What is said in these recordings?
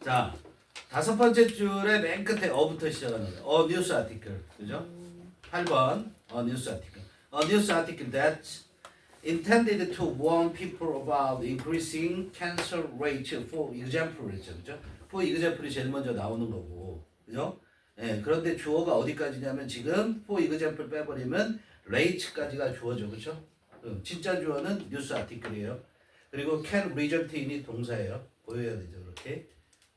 자, 다섯 번째 줄의 맨 끝에 어부터 시작하는 거예요. 뉴스 아티클. 그죠? 8번. 뉴스 아티클. 뉴스 아티클 that intended to warn people about increasing cancer rate for example 그죠? for example이 제일 먼저 나오는 거고. 그죠? 예, 그런데 주어가 어디까지냐면 지금 for example 빼버리면 rate까지가 주어죠. 그죠? 진짜 주어는 뉴스 아티클이에요. 그리고 can result in이 동사예요. 보여야 되죠. 그렇게.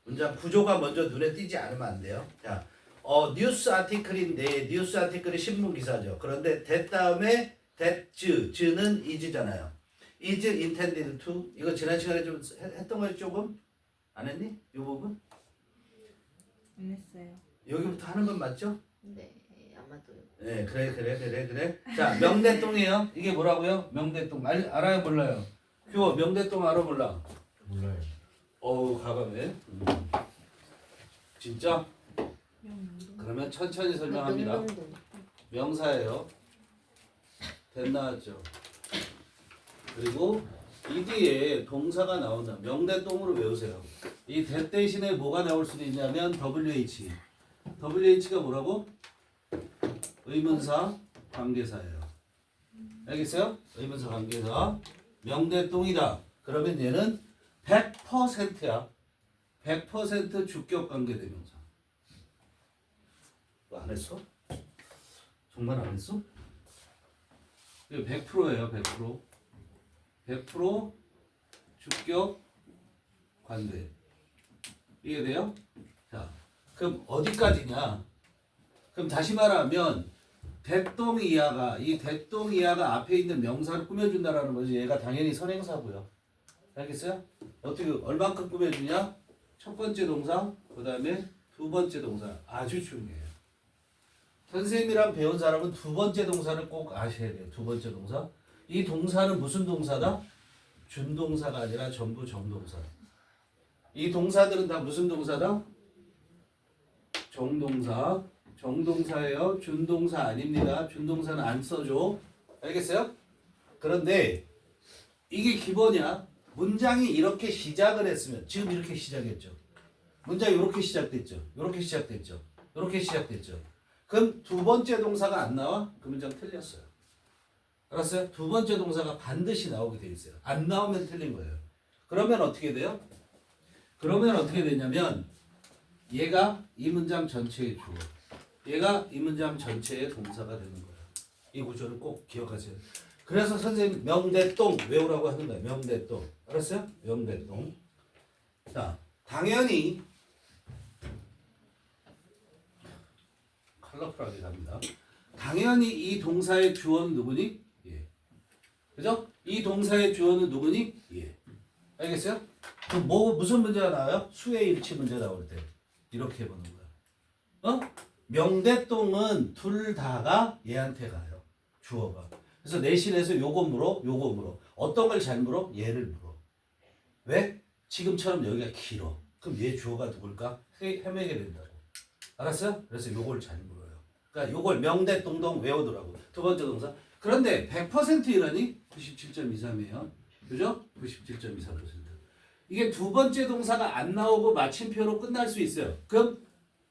문장 구조가 먼저 눈에 띄지 않으면 안 돼요. 자, 뉴스 아티클인데 뉴스 아티클이 신문 기사죠. 그런데 that 다음에 즈는 is잖아요. is intended to 이거 지난 시간에 좀 했던 거 조금 안 했니? 이 부분? 안 했어요. 여기부터 하는 건 맞죠? 네, 아마도요. 네, 그래. 자, 명대똥이에요. 이게 뭐라고요? 명대똥. 알아요, 몰라요? 휴, 명대똥 알아, 몰라? 몰라요. 가감해. 진짜? 그러면 천천히 설명합니다. 명동동. 명사예요. 된 나왔죠. 그리고 이 뒤에 동사가 나온다. 명대똥으로 외우세요. 이 that 대신에 뭐가 나올 수도 있냐면 WH. WH가 뭐라고? 의문사 관계사예요. 알겠어요? 의문사 관계사. 명대똥이다. 그러면 얘는 100%야. 100% 주격 관계대명사. 안 했어? 정말 안 했어? 이거 100%예요. 100%. 100% 주격 관대. 이해돼요? 자, 그럼 어디까지냐? 그럼 다시 말하면 대똥이하가 이 대똥이하가 앞에 있는 명사를 꾸며준다라는 거지. 얘가 당연히 선행사고요. 알겠어요? 어떻게 얼만큼 꾸며주냐? 첫 번째 동사, 그 다음에 두 번째 동사. 아주 중요해요. 선생님이랑 배운 사람은 두 번째 동사를 꼭 아셔야 돼요. 두 번째 동사. 이 동사는 무슨 동사다? 준동사가 아니라 전부 정동사. 이 동사들은 다 무슨 동사다? 정동사. 정동사예요. 준동사 아닙니다. 준동사는 안 써줘. 알겠어요? 그런데 이게 기본이야. 문장이 이렇게 시작을 했으면 지금 이렇게 시작했죠. 문장이 이렇게 시작됐죠. 이렇게 시작됐죠. 이렇게 시작됐죠. 그럼 두 번째 동사가 안 나와? 그 문장 틀렸어요. 알았어요? 두 번째 동사가 반드시 나오게 돼 있어요. 안 나오면 틀린 거예요. 그러면 어떻게 돼요? 그러면 어떻게 되냐면 얘가 이 문장 전체의 주어, 얘가 이 문장 전체의 동사가 되는 거예요. 이 구조를 꼭 기억하세요. 그래서 선생님 명대똥 외우라고 하는 거예요. 명대똥. 알았어요? 명대똥. 자, 당연히 컬러풀하게 갑니다. 당연히 이 동사의 주어는 누구니? 예. 그죠? 이 동사의 주어는 누구니? 예. 알겠어요? 그럼 무슨 문제가 나와요? 수의 일치 문제 나올 때 이렇게 보는 거야. 명대똥은 둘 다가 얘한테 가요. 주어가. 그래서 내신에서 요거 물어, 요거 물어. 어떤 걸 잘 물어? 얘를 물어. 왜? 지금처럼 여기가 길어. 그럼 얘 주어가 누굴까? 헤매게 된다고. 알았어요? 그래서 요걸 잘 물어요. 그러니까 요걸 명대똥동 외우더라고. 두 번째 동사. 그런데 100% 이러니 97.23이에요. 그죠? 97.24%. 이게 두 번째 동사가 안 나오고 마침표로 끝날 수 있어요. 그럼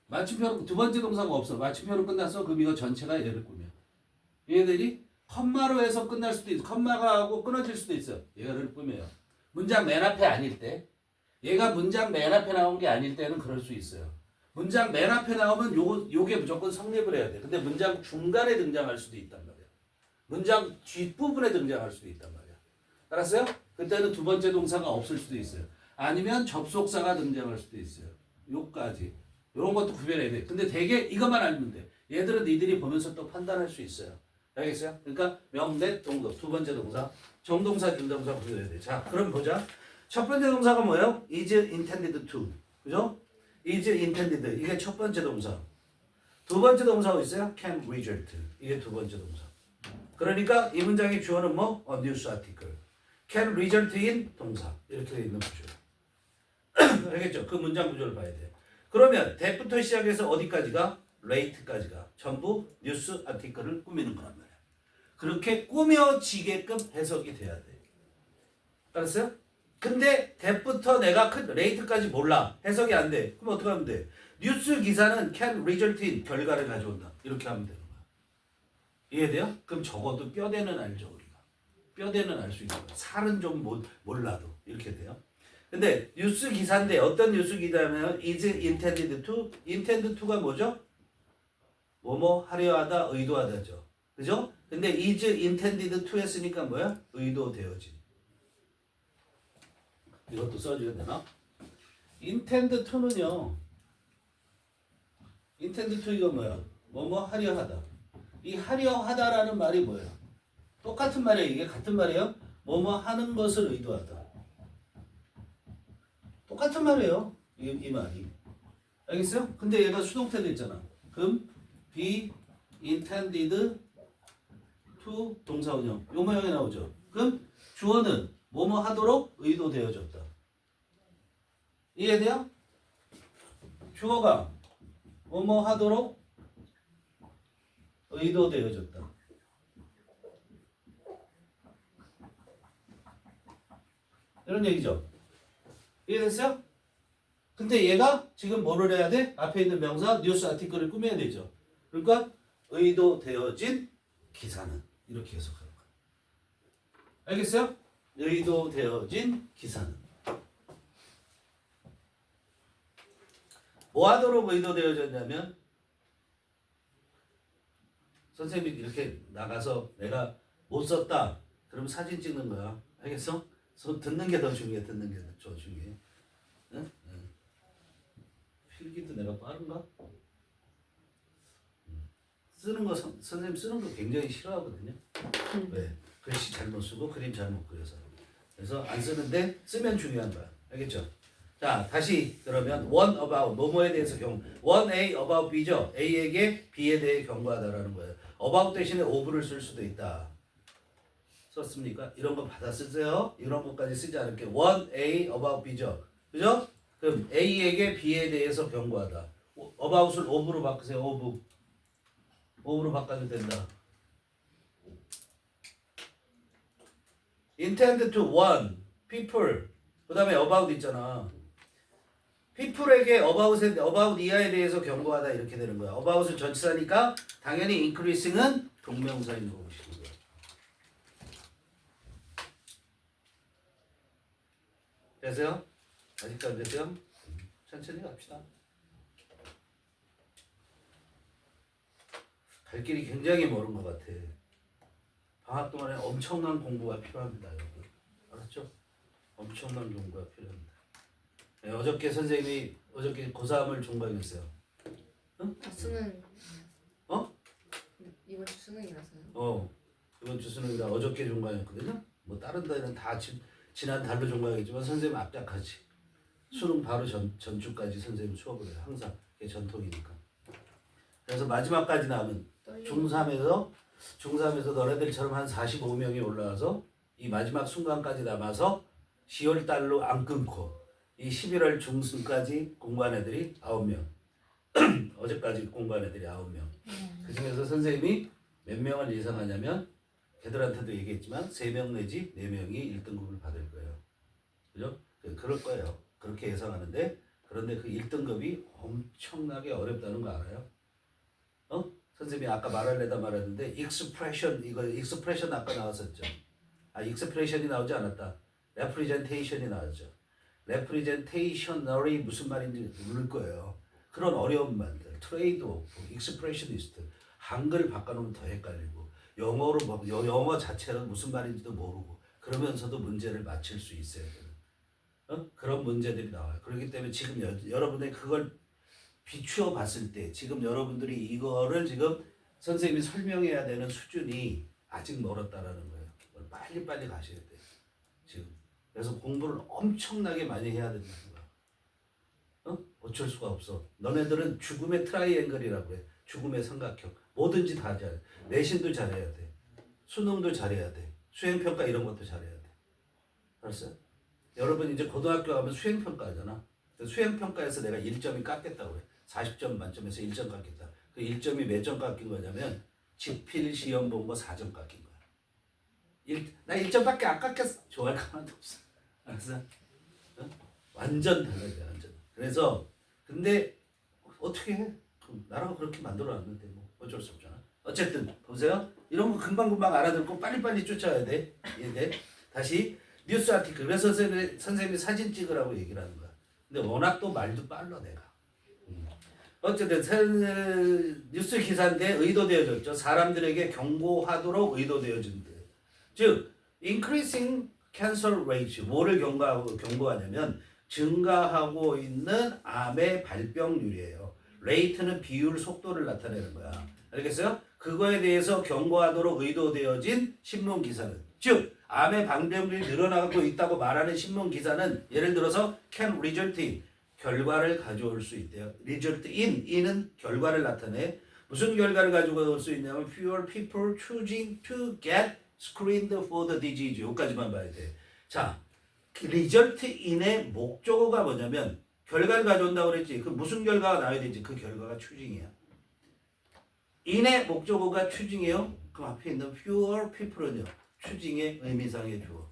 마침표로 두 번째 동사가 없어. 마침표로 끝났어. 그럼 이거 전체가 얘를 꾸며. 얘들이 컴마로 해서 끝날 수도 있어. 컴마가 하고 끊어질 수도 있어. 얘를 꾸며요. 문장 맨 앞에 아닐 때. 얘가 문장 맨 앞에 나온 게 아닐 때는 그럴 수 있어요. 문장 맨 앞에 나오면 요게 무조건 성립을 해야 돼. 근데 문장 중간에 등장할 수도 있단 말이야. 문장 뒷부분에 등장할 수도 있단 말이야. 알았어요? 그때는 두 번째 동사가 없을 수도 있어요. 아니면 접속사가 등장할 수도 있어요. 요까지. 요런 것도 구별해야 돼. 근데 되게 이것만 알면 돼. 얘들은 니들이 보면서 또 판단할 수 있어요. 알겠어요? 그러니까 명대 동사 두 번째 동사 정동사 준동사 구별해야 돼. 자, 그럼 보자. 첫 번째 동사가 뭐예요? is intended to. 그죠? is intended. 이게 첫 번째 동사. 두 번째 동사가 있어요? can result. 이게 두 번째 동사. 그러니까 이 문장의 주어는 뭐? news article. can result in 동사. 이렇게 돼 있는 구조. 알겠죠? 그 문장 구조를 봐야 돼요. 그러면 that부터 시작해서 어디까지가? rate까지가 전부 뉴스 아티클을 꾸미는 거란 말이야. 그렇게 꾸며지게끔 해석이 돼야 돼. 알았어요? 근데 대부터 내가 큰 레이트까지 몰라. 해석이 안 돼. 그럼 어떻게 하면 돼? 뉴스 기사는 can result in 결과를 가져온다. 이렇게 하면 되는 거야. 이해돼요? 그럼 적어도 뼈대는 알죠 우리가. 뼈대는 알 수 있는 거야. 살은 좀 몰라도 이렇게 돼요. 근데 뉴스 기사인데 어떤 뉴스 기사냐면 is intended to, intended to가 뭐죠? 뭐뭐 하려 하다, 의도하다죠. 그죠? 근데 is intended to 했으니까 뭐야? 의도되어진. 이것도 써줘야 되나? intend to는요. intend to 이거 뭐야? 뭐뭐 하려 하다. 이 하려 하다라는 말이 뭐예요? 똑같은 말이에요. 이게 같은 말이에요. 뭐뭐 하는 것을 의도하다. 똑같은 말이에요. 이 말이. 알겠어요? 근데 얘가 수동태도 있잖아. 그럼 be intended to 동사원형. 요 모양이 나오죠. 그럼 주어는 뭐뭐 하도록 의도되어졌다. 이해돼요? 주어가 뭐뭐 하도록 의도되어졌다. 이런 얘기죠. 이해됐어요? 근데 얘가 지금 뭐를 해야 돼? 앞에 있는 명사 뉴스 아티클을 꾸며야 되죠. 그러니까 의도되어진 기사는 이렇게 해석하는 거야. 알겠어요? 의도되어진 기사는 뭐 하도록 의도되어졌냐면 선생님이 이렇게 나가서 내가 못 썼다. 그럼 사진 찍는 거야. 알겠어? 듣는 게 더 중요해. 듣는 게 더 중요해. 응? 응. 필기도 내가 빠른가? 쓰는 거 선생님 쓰는 거 굉장히 싫어하거든요. 왜? 글씨 잘못 쓰고 그림 잘못 그려서. 그래서 안 쓰는데 쓰면 중요한 거야. 알겠죠? 자, 다시 그러면 one about 뭐뭐에 대해서 one A about B죠. A에게 B에 대해 경고하다라는 거예요. about 대신에 of를 쓸 수도 있다. 썼습니까? 이런 거 받아 쓰세요. 이런 것까지 쓰지 않을게. one A about B죠. 그죠? 그럼 A에게 B에 대해서 경고하다. about을 of로 바꾸세요. of로 바꿔도 된다. intend to warn people. 그 다음에 about 있잖아. people에게 about 이하에 대해서 경고하다 이렇게 되는 거야. about은 전치사니까 당연히 increasing은 동명사인 거 보시는 거야. 되세요? 아직도 안 되세요? 천천히 갑시다. 갈 길이 굉장히 멀은 것 같아. 방학 동안에 엄청난 공부가 필요합니다, 여러분. 알았죠? 엄청난 공부가 필요합니다. 네, 어저께 선생님이 고3을 종강했어요. 응? 수능. 어? 이번 주 수능이라서요. 이번 주 수능이라 어저께 종강했거든요. 뭐 다른 데는 다 지난 달로 종강했지만 선생님 앞짝하지. 수능 바로 전주까지 선생님 수업을 해요. 항상 그게 전통이니까. 그래서 마지막까지 남은 중3에서 너네들처럼 한 45명이 올라와서 이 마지막 순간까지 남아서 10월 달로 안 끊고 이 11월 중순까지 공부한 애들이 9명. 어제까지 공부한 애들이 9명. 그 중에서 선생님이 몇 명을 예상하냐면 걔들한테도 얘기했지만 3명 내지 4명이 1등급을 받을 거예요. 그죠? 그럴 거예요. 그렇게 예상하는데 그런데 그 1등급이 엄청나게 어렵다는 거 알아요? 선생님이 아까 말하려다 말했는데 익스프레션 아까 나왔었죠. 익스프레션이 나오지 않았다. 레프리젠테이션이 나왔죠. 레프리젠테이셔널이 무슨 말인지 모를 거예요. 그런 어려운 말들, 트레이드 오프, 익스프레셔니스트, 한글 바꿔놓으면 더 헷갈리고 영어 자체는 무슨 말인지도 모르고 그러면서도 문제를 맞힐 수 있어야 되는 그런 문제들이 나와요. 그렇기 때문에 지금 여러분의 그걸 비추어 봤을 때 지금 여러분들이 이거를 지금 선생님이 설명해야 되는 수준이 아직 멀었다라는 거예요. 빨리빨리 가셔야 돼요. 지금. 그래서 공부를 엄청나게 많이 해야 된다는 거야. 어쩔 수가 없어. 너네들은 죽음의 트라이앵글이라고 해. 죽음의 삼각형. 뭐든지 다 잘해. 내신도 잘해야 돼. 수능도 잘해야 돼. 수행평가 이런 것도 잘해야 돼. 알았어요? 여러분 이제 고등학교 가면 수행평가 하잖아. 수행평가에서 내가 1점이 깎였다고 해. 40점 만점에서 1점 깎였다. 그 1점이 몇 점 깎인 거냐면 지필 시험 본 거 4점 깎인 거야. 나 1점밖에 안 깎였어. 좋아할 거 하나도 없어. 알았어? 어? 완전 달라져 완전. 그래서 근데 어떻게 해? 나라가 그렇게 만들어놨는데 뭐 어쩔 수 없잖아. 어쨌든 보세요. 이런 거 금방금방 알아듣고 빨리빨리 쫓아야 돼. 이해돼? 다시 뉴스 아티클. 그래서 선생님이 사진 찍으라고 얘기를 하는 거야. 근데 워낙 또 말도 빨라 내가. 어쨌든 뉴스 기사인데 의도되어졌죠. 사람들에게 경고하도록 의도되어진 듯. 즉 increasing cancer rate 뭐를 경고하냐면 증가하고 있는 암의 발병률이에요. rate는 비율, 속도를 나타내는 거야. 알겠어요? 그거에 대해서 경고하도록 의도되어진 신문 기사는 즉 암의 발병률이 늘어나고 있다고 말하는 신문 기사는 예를 들어서 can result in 결과를 가져올 수 있대요. result in은 결과를 나타내. 무슨 결과를 가지고 올 수 있냐면 fewer people choosing to get screened for the disease. 여기까지만 봐야 돼. 자, result in의 목적어가 뭐냐면 결과를 가져온다고 그랬지. 그 무슨 결과가 나와야 되지? 그 결과가 추징이야. in의 목적어가 추징이에요. 그 앞에 있는 fewer people은요. 추징의 의미상의 주어.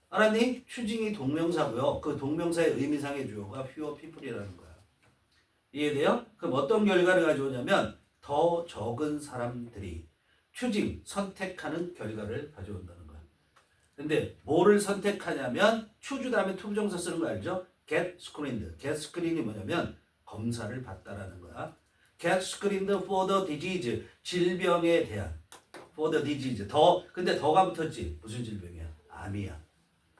알았니? 추징이 동명사고요. 그 동명사의 의미상의 주어가 fewer people이라는 거야. 이해돼요? 그럼 어떤 결과를 가져오냐면 더 적은 사람들이 추징, 선택하는 결과를 가져온다는 거야. 근데 뭐를 선택하냐면 choose 다음에 투부정사 쓰는 거 알죠? get screened. get screen이 뭐냐면 검사를 받다라는 거야. get screened for the disease. 질병에 대한 for the disease. 근데 더가 붙었지. 무슨 질병이야? 암이야.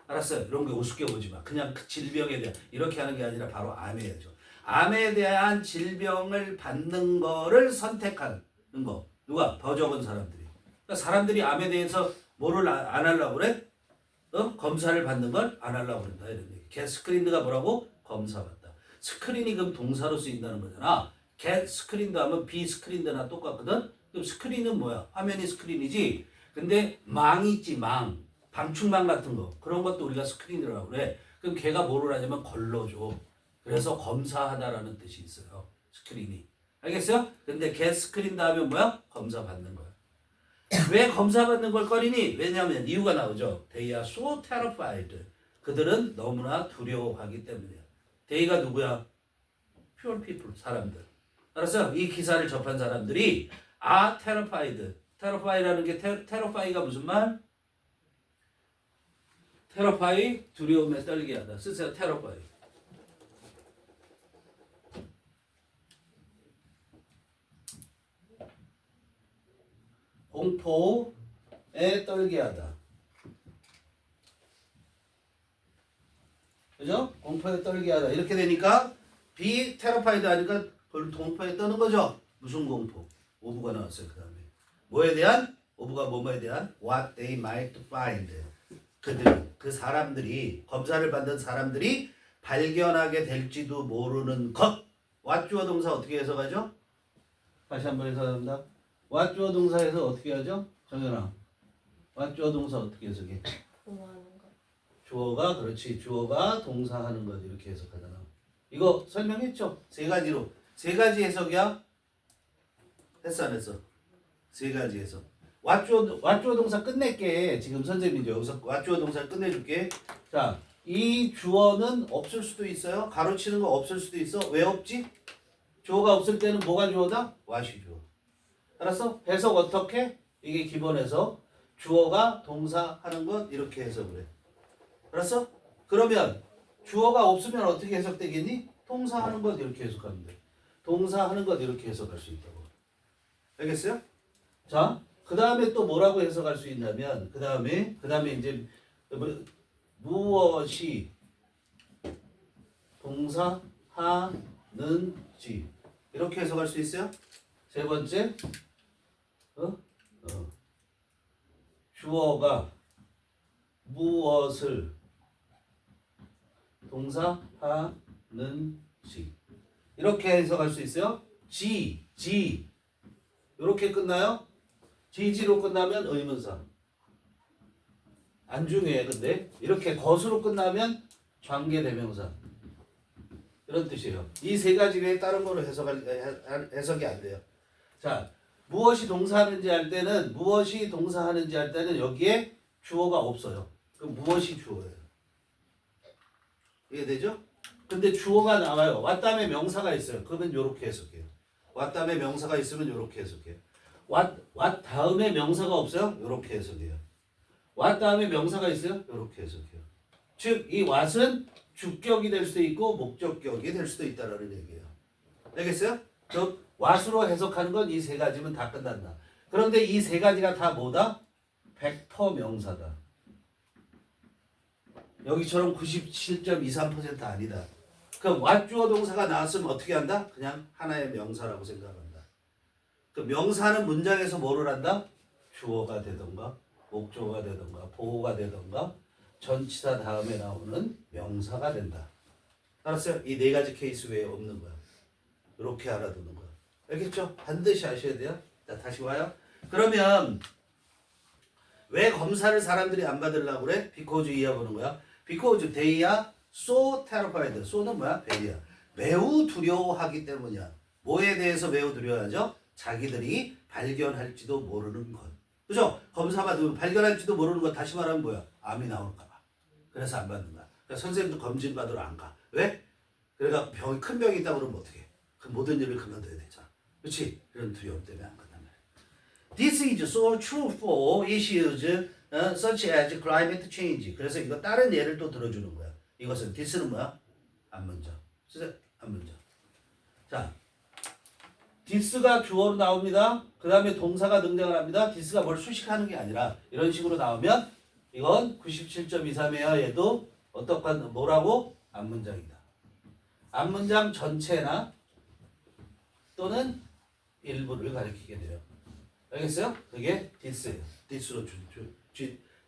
알았어요. 이런 거 우습게 보지 마. 그냥 그 질병에 대한 이렇게 하는 게 아니라 바로 암이죠. 암에 대한 질병을 받는 거를 선택하는 거. 누가? 더 적은 사람들이. 그러니까 사람들이 암에 대해서 뭐를 안 하려고 그래? 검사를 받는 걸 안 하려고 그런다. 이런 얘기. get screened가 뭐라고? 검사받다. 스크린이 그럼 동사로 쓰인다는 거잖아. get screened 하면 be screened나 똑같거든. 그럼 스크린은 뭐야? 화면이 스크린이지. 근데 망이 있지 망. 방충망 같은 거. 그런 것도 우리가 스크린이라고 그래. 그럼 걔가 뭐를 하냐면 걸러줘. 그래서 검사하다라는 뜻이 있어요. 스크린이. 알겠어요? 근데 get screened 하면 뭐야? 검사 받는 거야. 왜 검사 받는 걸 꺼리니? 왜냐하면 이유가 나오죠. They are so terrified. 그들은 너무나 두려워하기 때문이야. They가 누구야? Pure people. 사람들. 알았어요? 이 기사를 접한 사람들이 are terrified. terrify라는 게 terrify가 무슨 말? terrify 두려움에 떨게 하다. 쓰세요. terrify. 공포에 떨게 하다. 그죠? 공포에 떨게 하다. 이렇게 되니까 be terrified 하니까 공포에 떠는 거죠. 무슨 공포? 오브가 나왔어요. 그 다음에 뭐에 대한? 오브가 뭐뭐에 대한? What they might find. 그 사람들이 검사를 받는 사람들이 발견하게 될지도 모르는 것. what 주어 동사 어떻게 해석하죠? 다시 한번 해석합니다. what 주어 동사에서 어떻게 하죠? 정연아. what 주어 동사 어떻게 해석해? 공부하는 거. 주어가 그렇지. 주어가 동사하는 것 이렇게 해석하잖아. 이거 설명했죠? 세 가지로. 세 가지 해석이야. 했어 안 했어? 세 가지 해석. 왓주어 동사 끝낼게. 지금 선생님이 이제 여기서 왓주어 동사 끝내줄게. 자, 이 주어는 없을 수도 있어요. 가로치는 거 없을 수도 있어. 왜 없지? 주어가 없을 때는 뭐가 주어다? 왓이 주어. 알았어? 해석 어떻게? 이게 기본 해석. 주어가 동사 하는 것 이렇게 해석을 해. 알았어? 그러면 주어가 없으면 어떻게 해석되겠니? 동사 하는 것 이렇게 해석하면 돼. 동사 하는 것 이렇게 해석할 수 있다고. 알겠어요? 자, 그 다음에 또 뭐라고 해석할 수 있냐면 그 다음에 이제 무엇이 동사하는지 이렇게 해석할 수 있어요? 세 번째 주어가 무엇을 동사하는지 이렇게 해석할 수 있어요? 지 이렇게 끝나요? 지지로 끝나면 의문사. 안 중요해 근데 이렇게 것으로 끝나면 관계대명사. 이런 뜻이에요. 이 세 가지 외에 다른 거로 해석이 안 돼요. 자, 무엇이 동사하는지 할 때는 여기에 주어가 없어요. 그럼 무엇이 주어예요? 이해되죠? 근데 주어가 나와요. 왔다음에 명사가 있어요. 그러면 요렇게 해석해요. 왔다음에 명사가 있으면 요렇게 해석해요. 왔 다음에 명사가 없어요? 요렇게 해석해요. 왔다음에 명사가 있어요? 요렇게 해석해요. 즉 이 what은 주격이 될 수도 있고 목적격이 될 수도 있다라는 얘기예요. 알겠어요? 즉 what으로 해석하는 건 이 세 가지면 다 끝난다. 그런데 이 세 가지가 다 뭐다? 벡터 명사다. 여기처럼 97.23% 아니다. 그럼 what 주어 동사가 나왔으면 어떻게 한다? 그냥 하나의 명사라고 생각한다. 그 명사는 문장에서 뭐를 한다? 주어가 되던가 목적어가 되던가 보호가 되던가 전치사 다음에 나오는 명사가 된다. 알았어요? 이 네 가지 케이스 외에 없는 거야. 이렇게 알아두는 거야. 알겠죠? 반드시 아셔야 돼요. 자, 다시 와요. 그러면 왜 검사를 사람들이 안 받으려고 그래? Because 이해해보는 거야. Because they are so terrified. so는 뭐야? very야. 매우 두려워하기 때문이야. 뭐에 대해서 매우 두려워하죠? 자기들이 발견할지도 모르는 것. 그죠? 검사 받으면 발견할지도 모르는 것. 다시 말하면 뭐야? 암이 나올까 봐. 그래서 안 받는 거야. 그러니까 선생님도 검진 받으러 안 가. 왜? 그러니까 큰 병이 있다고 그러면 어떡해? 그 모든 일을 그만둬야 되잖아. 그렇지? 그런 두려움 때문에 안 간단 말이야. This is so true for issues such as climate change. 그래서 이거 다른 예를 또 들어주는 거야. 이것은 this는 뭐야? 앞문장. 쓰세요. 앞문장. 자, this가 주어로 나옵니다. 그 다음에 동사가 등장을 합니다. this가 뭘 수식하는 게 아니라 이런 식으로 나오면 이건 97.23이야. 얘도 어떡한 뭐라고? 앞문장이다. 앞문장 전체나 또는 일부를 가리키게 돼요. 알겠어요? 그게 this예요. this로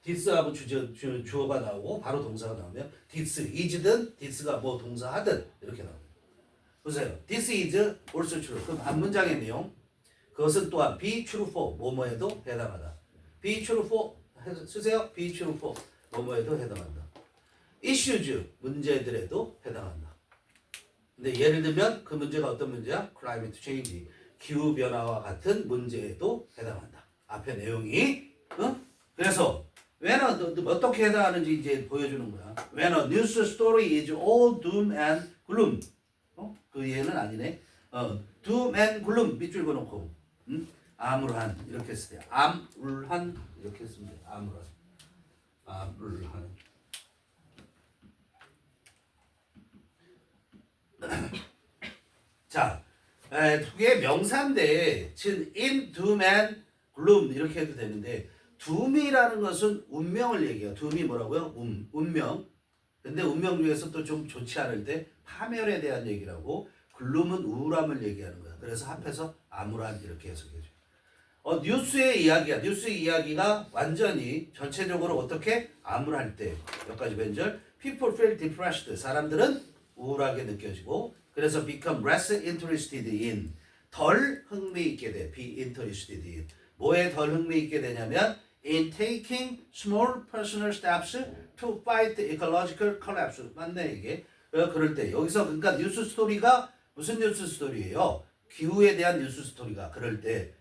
this하고 주어가 나오고 바로 동사가 나오면 this is든 this가 뭐 동사하든 이렇게 나옵니다. 보세요. This is also true. 그럼 앞문장의 내용. 그것은 또한 be true for 뭐뭐에도 해당하다. be true for 쓰세요. be true for 뭐뭐에도 해당한다. issues 문제들에도 해당한다. 근데 예를 들면 그 문제가 어떤 문제야? climate change 기후 변화와 같은 문제에도 해당한다. 앞에 내용이 그래서 when 어떻게 해당하는지 이제 보여주는 거야. When a news story is all doom and gloom. 그 얘는 아니네. doom and gloom 밑줄 그어놓고 암울한 이렇게 쓰세요. 암울한 이렇게 쓰면 돼. 암울한. 자, 두 개 명사인데 지금 in doom and gloom 이렇게 해도 되는데 doom이라는 것은 운명을 얘기해요. doom이 뭐라고요? 운명. 근데 운명 중에서 또 좀 좋지 않을 때 파멸에 대한 얘기라고 gloom은 우울함을 얘기하는 거야. 그래서 합해서 암울한 이렇게 해석해줘요. 뉴스의 이야기야. 뉴스의 이야기가 완전히 전체적으로 어떻게 암울할 때 몇 가지 변절 people feel depressed 사람들은 우울하게 느껴지고 그래서 become less interested in 덜 흥미있게 돼. be interested in 뭐에 덜 흥미있게 되냐면 in taking small personal steps to fight ecological collapse 맞네 이게. 그럴 때 여기서 그러니까 뉴스 스토리가 무슨 뉴스 스토리예요? 기후에 대한 뉴스 스토리가 그럴 때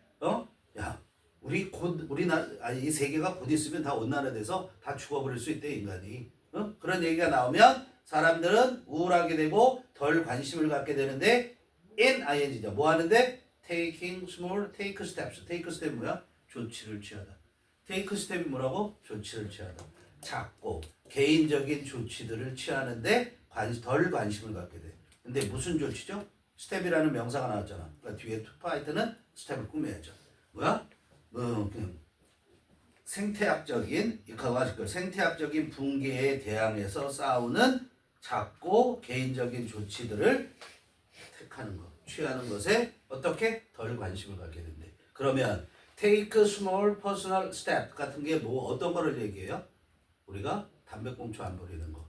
야 이 세계가 곧 있으면 다 온난화돼서 다 죽어버릴 수 있대 인간이. 그런 얘기가 나오면 사람들은 우울하게 되고 덜 관심을 갖게 되는데 in ing죠. 뭐 하는데? taking small take steps. take step 뭐야? 조치를 취하다. take step이 뭐라고? 조치를 취하다. 작고 개인적인 조치들을 취하는데 덜 관심을 갖게 돼. 근데 무슨 조치죠? 스텝이라는 명사가 나왔잖아. 그러니까 뒤에 to fight는 스텝을 꾸며야죠. 뭐야? 그냥 생태학적인 ecological 생태학적인 붕괴에 대항해서 싸우는 작고 개인적인 조치들을 택하는 것, 취하는 것에 어떻게 덜 관심을 갖게 된대. 그러면 take small personal step 같은 게 뭐 어떤 거를 얘기해요? 우리가 담배꽁초 안 버리는 거,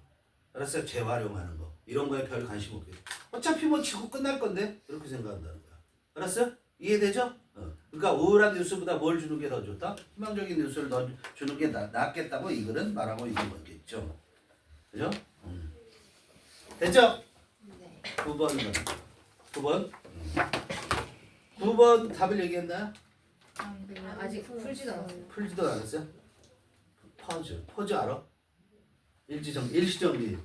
알았어요? 재활용하는 거 이런 거에 별 관심 없게 돼. 어차피 뭐 지구 끝날 건데 이렇게 생각한다는 거야. 알았어요? 이해되죠? 그러니까 우울한 뉴스보다 뭘 주는 게 더 좋다? 희망적인 뉴스를 더 주는 게 낫겠다고 이 글은 말하고 있는 거겠죠. 그죠? 됐죠? 네. 9번은 9번 9번 답을 얘기했나요? 아직 풀지도 않았어요. 풀지도 않았어요? 퍼즈 알아? 일시정리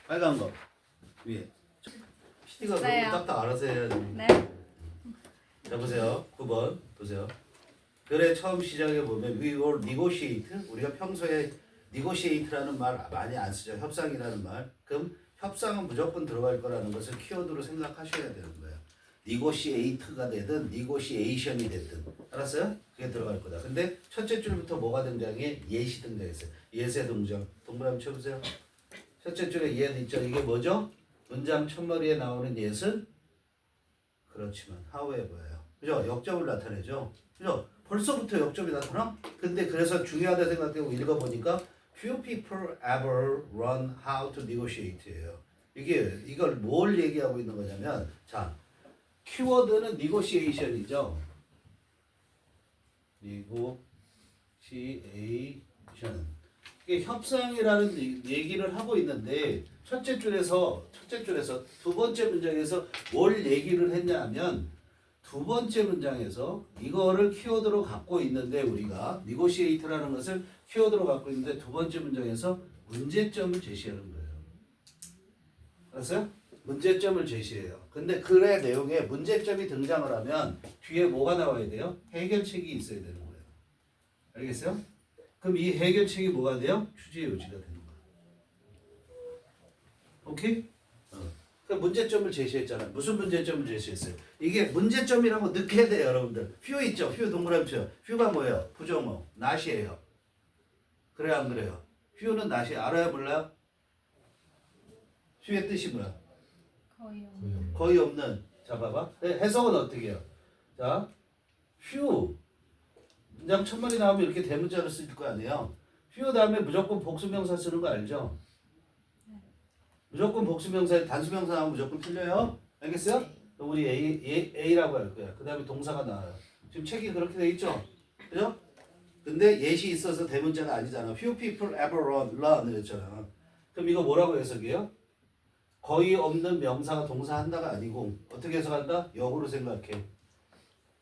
빨간 거 위에. PD가 그런 있어요. 거딱딱 알아서 해야 돼. 네. 자 보세요. 9번 보세요. 글의 처음 시작에 보면 we will negotiate. 우리가 평소에 negotiate라는 말 많이 안 쓰죠. 협상이라는 말. 그럼 협상은 무조건 들어갈 거라는 것을 키워드로 생각하셔야 되는 거예요. negotiate가 되든 negotiation이 됐든 알았어요? 그게 들어갈 거다. 근데 첫째 줄부터 뭐가 등장해? yes이 등장했어요. yes의 등장. 동그라미 쳐보세요. 첫째 줄에 yes 있죠. 이게 뭐죠? 문장 첫머리에 나오는 yes은 그렇지만 however예요. 그죠? 역접을 나타내죠. 그죠? 벌써부터 역접이 나타나? 근데 그래서 중요하다 생각되고 읽어보니까 few people ever learn how to negotiate예요. 이걸 뭘 얘기하고 있는 거냐면 자 키워드는 negotiation이죠. negotiation 이게 협상이라는 얘기를 하고 있는데 첫째 줄에서 두 번째 문장에서 뭘 얘기를 했냐면 두 번째 문장에서 이거를 키워드로 갖고 있는데 우리가 negotiate라는 것을 키워드로 갖고 있는데 두 번째 문장에서 문제점을 제시하는 거예요. 알았어요? 문제점을 제시해요. 근데 글의 내용에 문제점이 등장을 하면 뒤에 뭐가 나와야 돼요? 해결책이 있어야 되는 거예요. 알겠어요? 그럼 이 해결책이 뭐가 돼요? 휴지의 요지가 되는 거예요. 오케이? 그 문제점을 제시했잖아요. 무슨 문제점을 제시했어요? 이게 문제점이라고 넣게 돼요, 여러분들. few 있죠? few 동그라미 쳐요. few가 뭐예요? 부정어, not이에요. 그래요, 안 그래요? few는 not이 알아요, 몰라요? few의 뜻이 뭐야? 거의 없는. 자, 봐봐. 네, 해석은 어떻게 해요? 자, few. 문장 첫마디 나오면 이렇게 대문자를 쓸 거 아니에요? few 다음에 무조건 복수명사 쓰는 거 알죠? 무조건 복수명사에 단수명사 나오면 무조건 틀려요. 알겠어요? 그럼 우리 A라고 할 거야. 그 다음에 동사가 나와요. 지금 책이 그렇게 돼 있죠? 그죠? 근데 예시 있어서 대문자가 아니잖아. Few people ever learn 이랬잖아. 그럼 이거 뭐라고 해석해요? 거의 없는 명사가 동사한다가 아니고 어떻게 해석한다? 역으로 생각해.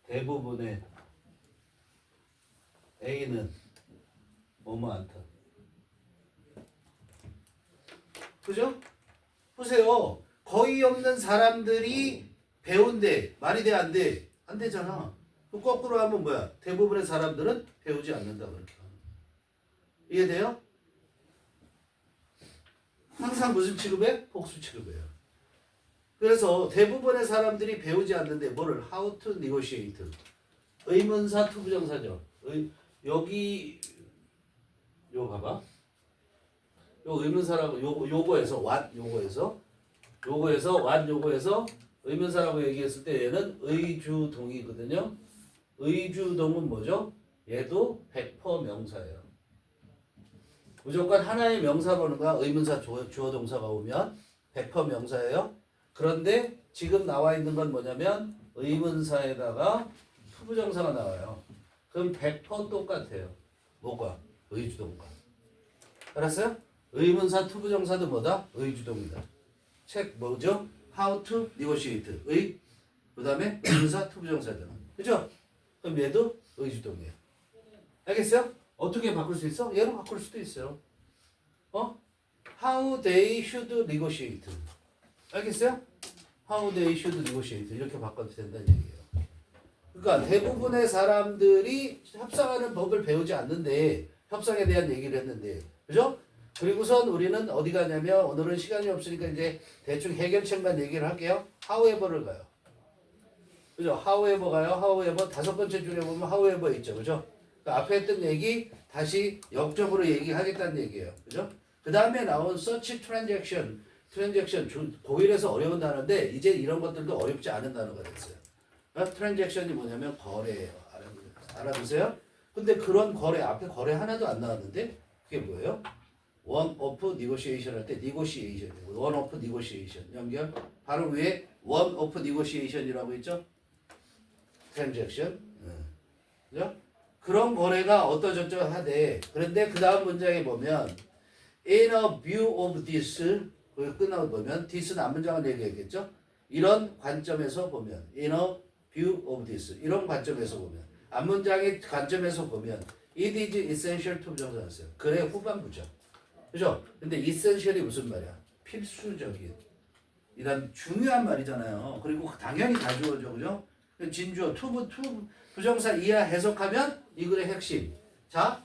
대부분의 A는 뭐뭐 않다. 그죠? 보세요. 거의 없는 사람들이 배운대. 말이 돼, 안 돼? 안 되잖아. 그 거꾸로 하면 뭐야? 대부분의 사람들은 배우지 않는다. 그렇게 하는 거야. 이해돼요? 항상 무슨 취급해? 복수 취급해요. 그래서 대부분의 사람들이 배우지 않는데 뭐를? How to negotiate. 의문사 투부정사죠. 여기 요 봐봐. 요 의문사라고 요거에서 의문사라고 얘기했을 때 얘는 의주동이거든요. 의주동은 뭐죠? 얘도 100% 명사예요. 무조건 하나의 명사 보는 거야. 의문사 주어 동사가 오면 100% 명사예요. 그런데 지금 나와 있는 건 뭐냐면 의문사에다가 투부정사가 나와요. 그럼 100% 똑같아요. 뭐가? 의주동과. 알았어요? 의문사 투부정사도 뭐다? 의주동이다. 책 뭐죠? How to negotiate. 그 다음에 의문사 투부정사잖아. 그죠? 그럼 얘도 의주동이에요. 알겠어요? 어떻게 바꿀 수 있어? 얘로 바꿀 수도 있어요. How they should negotiate. 알겠어요? How they should negotiate. 이렇게 바꿔도 된다는 얘기예요. 그러니까 대부분의 사람들이 협상하는 법을 배우지 않는데 협상에 대한 얘기를 했는데 그죠? 그리고선 우리는 어디 가냐면 오늘은 시간이 없으니까 이제 대충 해결책만 얘기를 할게요. however를 가요. 그죠? however 가요. however 다섯 번째 줄에 보면 however 있죠. 그죠? 그러니까 앞에 했던 얘기 다시 역적으로 얘기하겠다는 얘기예요. 그죠? 그 다음에 나온 search transaction 고일에서 어려운 단어인데 이제 이런 것들도 어렵지 않은 단어가 됐어요. 트랜잭션이 뭐냐면 거래예요. 알아두세요. 근데 그런 거래 앞에 거래 하나도 안 나왔는데 그게 뭐예요? one of negotiation 할 때 negotiation, one of negotiation 연결 바로 위에 one of negotiation이라고 있죠? 트랜잭션. 그죠? 그런 거래가 어떠저쩌 하되 그런데 그 다음 문장에 보면 in a view of this 거기 끝나고 보면 this는 앞문장을 얘기했겠죠? 이런 관점에서 보면 in a view of this 이런 관점에서 보면 앞문장의 관점에서 보면 it is essential to 부정사였어요. 그래 후반부죠. 그죠? 근데 essential이 무슨 말이야? 필수적인 이런 중요한 말이잖아요. 그리고 당연히 다 주어져, 그죠? 진주어 투 부정사 이하 해석하면 이 글의 핵심. 자,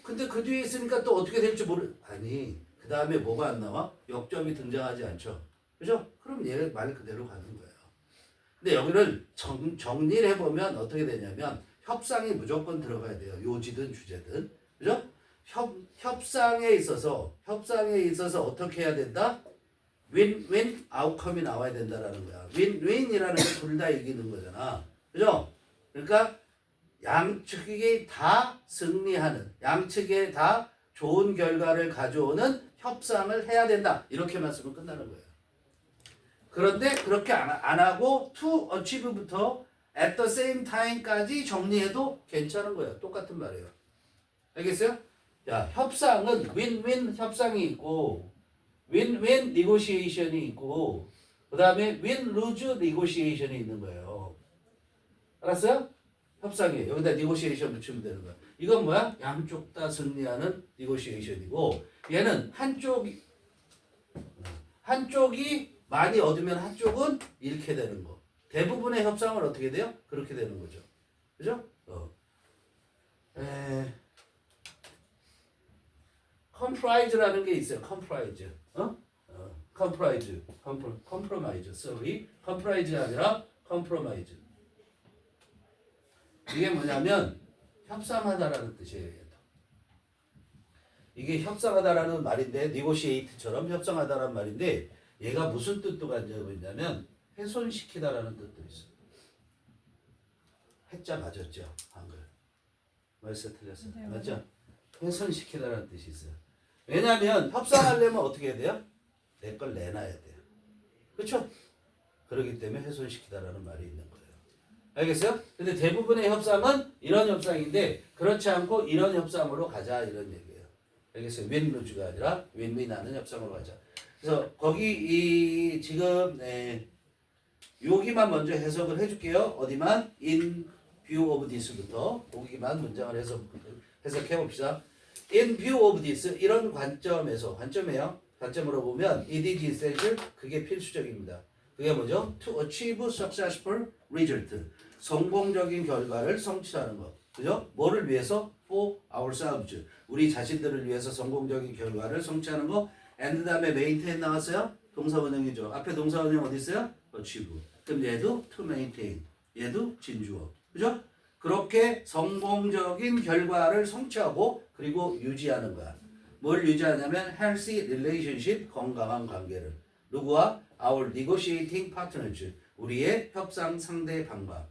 근데 그 뒤에 있으니까 또 어떻게 될지 아니, 그 다음에 뭐가 안 나와? 역점이 등장하지 않죠. 그죠? 그럼 얘 말 그대로 가는 거예요. 근데 여기를 정리를 해보면 어떻게 되냐면 협상이 무조건 들어가야 돼요. 요지든 주제든. 그죠? 협상에 있어서 어떻게 해야 된다? 윈윈 아웃컴이 나와야 된다라는 거야. 윈윈이라는 게 둘 다 이기는 거잖아. 그죠? 그러니까 양측이 다 승리하는, 양측에 다 좋은 결과를 가져오는 협상을 해야 된다. 이렇게만 쓰면 끝나는 거예요. 그런데 그렇게 안 하고 to achieve부터 at the same time까지 정리해도 괜찮은 거예요. 똑같은 말이에요. 알겠어요? 자, 협상은 win-win 협상이 있고 win-win negotiation이 있고 그 다음에 win-lose negotiation이 있는 거예요. 알았어요? 협상이에요. 여기다 negotiation 붙이면 되는 거야. 이건 뭐야? 양쪽 다 승리하는 negotiation이고 얘는 한쪽이 많이 얻으면 한쪽은 잃게 되는 거. 대부분의 협상은 어떻게 돼요? 그렇게 되는 거죠. 그죠? compromise라는 게 있어요. compromise. compromise. sorry. compromise가 아니라 compromise. 이게 뭐냐면 협상하다라는 뜻이에요. 이게 협상하다라는 말인데 negotiate처럼 협상하다라는 말인데 얘가 무슨 뜻도 가지고 있냐면 훼손시키다라는 뜻도 있어요. 해자 맞았죠? 한글. 말씀 틀렸어요. 네, 맞죠? 훼손시키다라는 뜻이 있어요. 왜냐하면 협상하려면 어떻게 해야 돼요? 내 걸 내놔야 돼요. 그렇죠? 그렇기 때문에 훼손시키다라는 말이 있는 거예요. 알겠어요? 근데 대부분의 협상은 이런 협상인데 그렇지 않고 이런 협상으로 가자 이런 얘기예요. 알겠어요? 윈루즈가 아니라 윈윈하는 협상으로 가자. 그래서 거기 지금 여기만 먼저 해석을 해줄게요. 어디만? In view of this부터 거기만 문장을 해석해 봅시다. In view of this 이런 관점이에요. 관점으로 보면 it is essential 그게 필수적입니다. 그게 뭐죠? To achieve successful result 성공적인 결과를 성취하는 것. 그죠? 뭐를 위해서? For ourselves 우리 자신들을 위해서 성공적인 결과를 성취하는 것. and 다음에 maintain 나왔어요? 동사원형이죠. 앞에 동사원형 어디 있어요? achieve. 그럼 얘도 to maintain. 얘도 진주어. 그죠? 그렇게 성공적인 결과를 성취하고 그리고 유지하는 거야. 뭘 유지하냐면 healthy relationship 건강한 관계를. 누구와? Our negotiating partners. 우리의 협상 상대방과.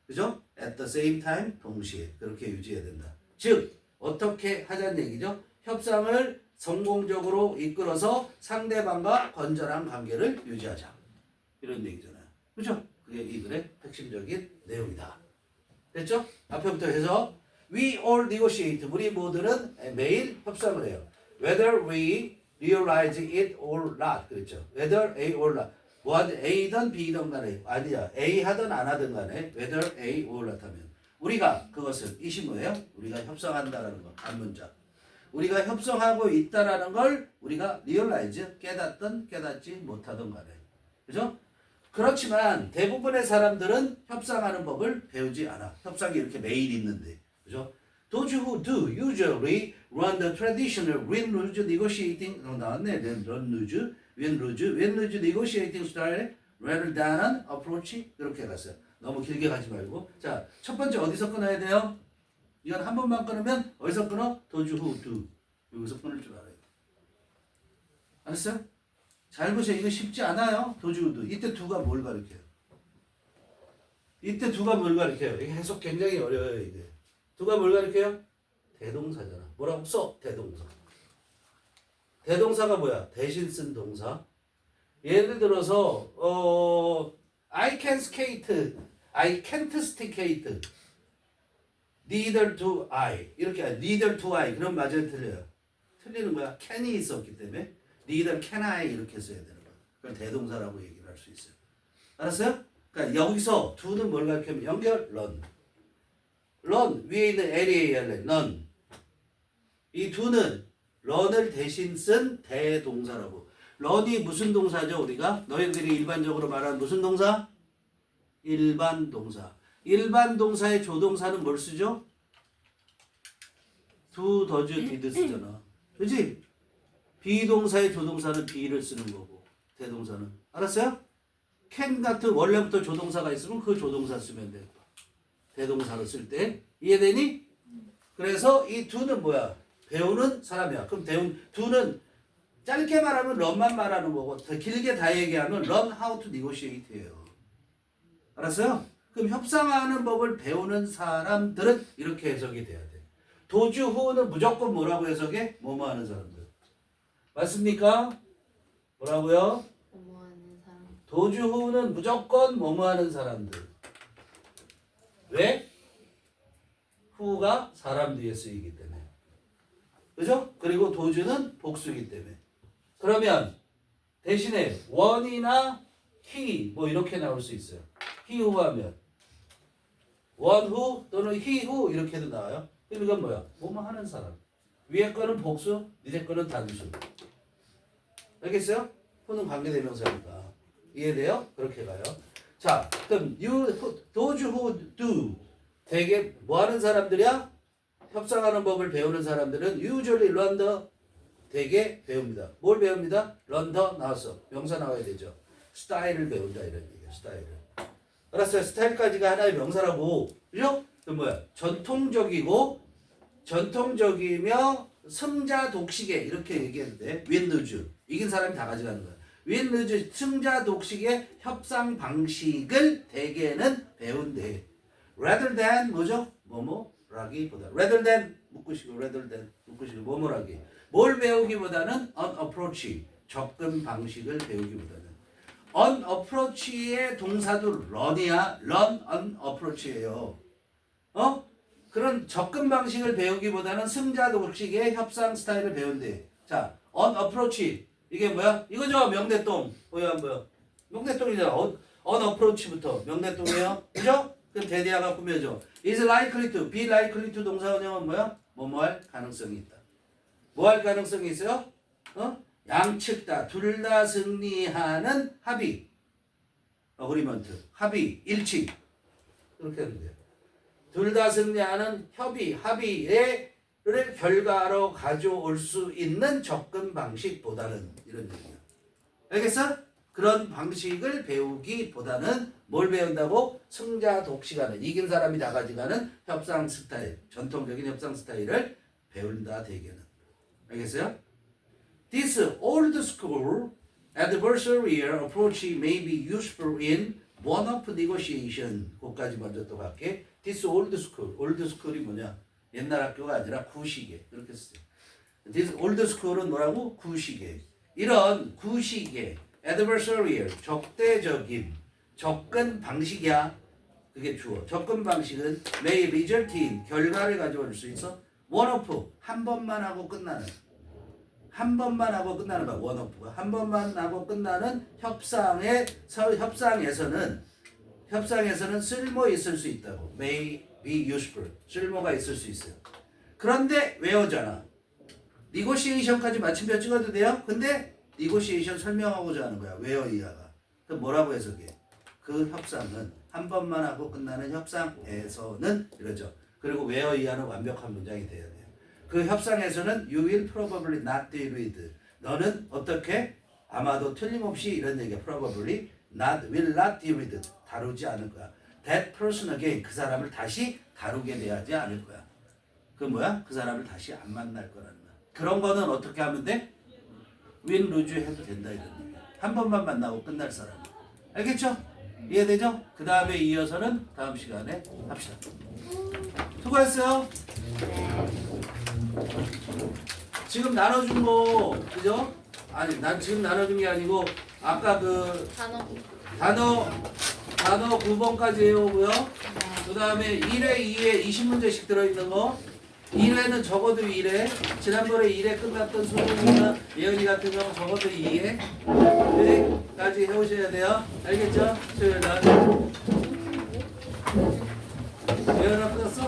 그죠? At the same time 동시에 그렇게 유지해야 된다. 즉 어떻게 하자는 얘기죠? 협상을 성공적으로 이끌어서 상대방과 건전한 관계를 유지하자. 이런 얘기잖아요. 그죠? 그게 이 글의 핵심적인 내용이다. 됐죠? 앞에부터 해서 We all negotiate. 우리 모두는 매일 협상을 해요. Whether we realize it or not. 그렇죠? Whether A or not. 뭐 A든 B든 간에 아니야. A 하든 안 하든 간에 whether A or not 하면 우리가 그것을 이시 뭐예요? 우리가 협상한다라는 거. 한 문장. 우리가 협상하고 있다라는 걸 우리가 realize 깨닫든 깨닫지 못하든 간에. 그죠? 그렇지만 대부분의 사람들은 협상하는 법을 배우지 않아. 협상이 이렇게 매일 있는데. 그죠? Those who do usually run the traditional win-lose negotiating 나왔네. win-lose negotiating style rather than an approach 이렇게 갔어요. 너무 길게 가지 말고. 자, 첫 번째 어디서 끊어야 돼요? 이건 한 번만 끊으면 어디서 끊어? Those who do 여기서 끊을 줄 알아요. 알았어요? 잘 보세요. 이거 쉽지 않아요. Those who do. 이때 do가 뭘 가리켜요? 이때 do가 뭘 가리켜요? 이게 해석 굉장히 어려워요. 이게. do가 뭘 가리켜요? 대동사잖아. 뭐라고 써? 대동사. 대동사가 뭐야? 대신 쓴 동사. 예를 들어서 I can skate, I can't skate. Neither do I. 이렇게 neither do I. 그럼 맞아요, 틀려요? 틀리는 거야. can이 있었기 때문에 neither can I 이렇게 써야 되는 거야. 그걸 대동사라고 얘기를 할 수 있어요. 알았어요? 그러니까 여기서 do는 뭘 가리켜면 연결 run. run 위에 있는 LAL run. 이 do는 run을 대신 쓴 대동사라고. 런이 무슨 동사죠? 우리가 너희들이 일반적으로 말하는 무슨 동사? 일반 동사. 일반 동사의 조동사는 뭘 쓰죠? do, does, did 쓰잖아. 그치? 비동사의 조동사는 be를 쓰는 거고 대동사는. 알았어요? can 같은 원래부터 조동사가 있으면 그 조동사 쓰면 돼. 대동사로 쓸 때. 이해되니? 그래서 이 do는 뭐야? 배우는 사람이야. 그럼 do는 짧게 말하면 런만 말하는 거고 더 길게 다 얘기하면 learn how to negotiate예요. 알았어요? 그럼 협상하는 법을 배우는 사람들은 이렇게 해석이 돼야 돼. 도주 후는 무조건 뭐라고 해석해? 뭐뭐 하는 사람들. 맞습니까? 뭐라고요? 뭐하는 사람. 도주 후는 무조건 뭐뭐 하는 사람들. 왜? 후가 사람 뒤에 쓰이기 때문에. 그죠? 그리고 도주는 복수이기 때문에. 그러면 대신에 원이나 he 뭐 이렇게 나올 수 있어요. he who 하면 one who 또는 he who 이렇게도 나와요. 그럼 이건 뭐야? 뭐뭐 하는 사람. 위에 거는 복수, 밑에 거는 단수. 알겠어요? who는 관계대명사니까. 이해돼요? 그렇게 가요. 자, 그럼 those who do 되게 뭐 하는 사람들이야? 협상하는 법을 배우는 사람들은 usually learn the 되게 배웁니다. 뭘 배웁니다? learn the 나왔어. 명사 나와야 되죠. 스타일을 배운다 이런 얘기야. 스타일을. 알았어요? 스타일까지가 하나의 명사라고. 그죠? 그 뭐야? 전통적이며 승자 독식의 이렇게 얘기해도 돼. win lose. 이긴 사람이 다 가져가는 거야. win lose 승자 독식의 협상 방식을 대개는 배운대. rather than 뭐죠? 뭐뭐라기보다. rather than 묶으시고 rather than 묶으시고 뭐뭐라기. 뭘 배우기보다는 on approach 접근 방식을 배우기보다는 on approach의 동사도 run이야. run on approach예요. 그런 접근 방식을 배우기보다는 승자 독식의 협상 스타일을 배운대. 자, on approach 이게 뭐야? 이거죠. 명대동 보여 안 보여? 명대동이잖아. on approach부터 명대동이에요. 그죠? 그럼 대대하가 꾸며져. is likely to, be likely to 동사 원형은 뭐야? 뭐뭐 할 가능성이 있다. 뭐 할 가능성이 있어요? 양측 다, 둘 다 승리하는 합의. 어그리먼트. 합의, 일치. 그렇게 하면 돼요. 둘 다 승리하는 합의를 결과로 가져올 수 있는 접근 방식보다는 이런 얘기예요. 알겠어? 그런 방식을 배우기보다는 뭘 배운다고? 승자 독식하는, 이긴 사람이 다 가져가는 협상 스타일, 전통적인 협상 스타일을 배운다 대개는. 알겠어요? This old school adversarial approach may be useful in one-off negotiation. 그것까지 먼저 또 갈게. This old school. old school이 뭐냐? 옛날 학교가 아니라 구시계. 그렇게 쓰세요. This old school은 뭐라고? 구시계. 이런 구시계 adversarial 적대적인 접근 방식이야. 그게 주어. 접근 방식은 may result in 결과를 가져올 수 있어. one-off 한 번만 하고 끝나는. 한 번만 하고 끝나는 거야. 원오프가 한 번만 하고 끝나는 협상에서는 쓸모 있을 수 있다고. may be useful. 쓸모가 있을 수 있어요. 그런데 외워잖아. negotiation까지 마침표 찍어도 돼요. 근데 negotiation 설명하고자 하는 거야. 외워 이하가. 그럼 뭐라고 해석해? 그 협상은 한 번만 하고 끝나는 협상에서는 이러죠. 그리고 외워 이하는 완벽한 문장이 돼야 돼요. 그 협상에서는 you will probably not deal with. 너는 어떻게? 아마도 틀림없이 이런 얘기야. probably will not deal with. 다루지 않을 거야. that person again. 그 사람을 다시 다루게 되지 않을 거야. 그 뭐야? 그 사람을 다시 안 만날 거라는 거야. 그런 거는 어떻게 하면 돼? win lose 해도 된다 이런 얘기야. 한 번만 만나고 끝날 사람. 알겠죠? 이해되죠? 그 다음에 이어서는 다음 시간에 합시다. 수고했어요. 지금 나눠준 거 그죠? 아니 난 지금 나눠준 게 아니고 아까 그 단어 9번까지 해오고요. 그 다음에 1회 2회 20문제씩 들어있는 거 1회는 적어도 1회 지난번에 1회 끝났던 수능이나 예언이 같은 경우 적어도 2회 까지 해오셔야 돼요. 알겠죠? 수요일날 예언아 끝났어?